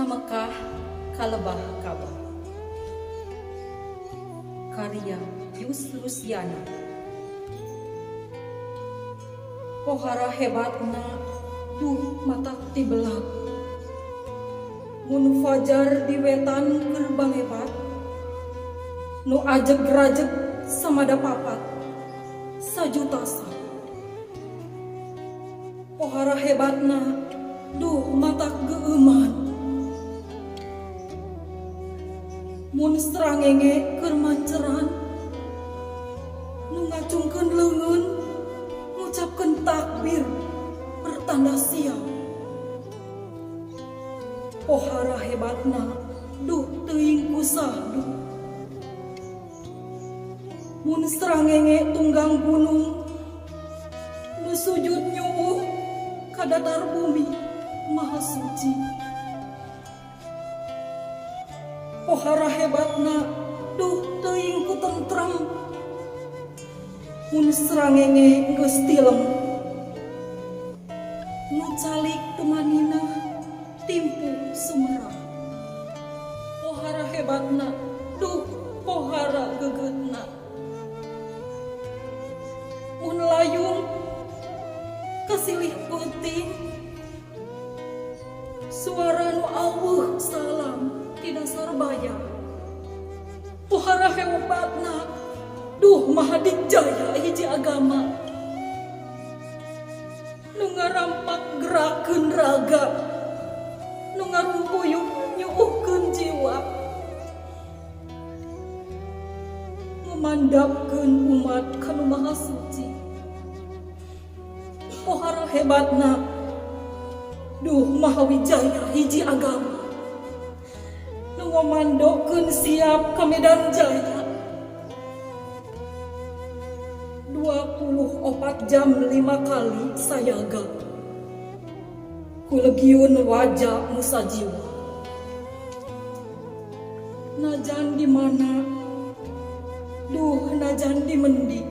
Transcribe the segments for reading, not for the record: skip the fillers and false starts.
Mekah kalebah Ka'bah. Karya Yus Rusyana. Pohara hebatna duh mata tibelak. Mun fajar di wetan keur balebat. Nu ajeg-rajeg samada papat sajuta sa. Pohara hebatna duh mata geuman. Mun srangenge keur manceran nu ngacungkeun leungeun ngucapkeun takbir pertanda siap. Pohara hebatna duh teuing ku sahdu. Mun srangenge tunggang gunung nu sujud nyuwuh ka datar bumi maha suci. Pohara hebatna duh teuing ku tentrem mun srangenge geus tilem nu calik tumanina timpu sumerah. Pohara hebatna duh pohara gegetna mun layung kasilih peuting suara nu aweuh salam di dasar bayar. Pohara hebatna duh maha dijaya hiji agama nu ngarampak gerakeun raga nu ngarumpuyuk nyuuhkeun jiwa ngumandapkeun umat kanu maha suci. Pohara hebatna duh maha wijaya hiji agama nu ngomandokeun siap ka Medan Jaya 24 jam 5 kali sayaga ku legiun wajah musajiwa. Najan di mana duh najan di mendi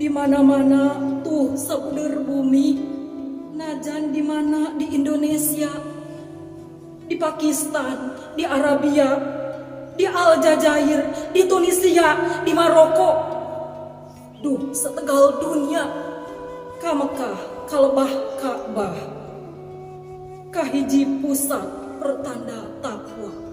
di mana-mana tuh sapuder bumi. Najan di mana di Indonesia, di Pakistan, di Arabia, di Aljazair, di Tunisia, di Maroko. Duh setegal dunia ka Mekah kalebah Ka'bah kahiji pusat pertanda takwa.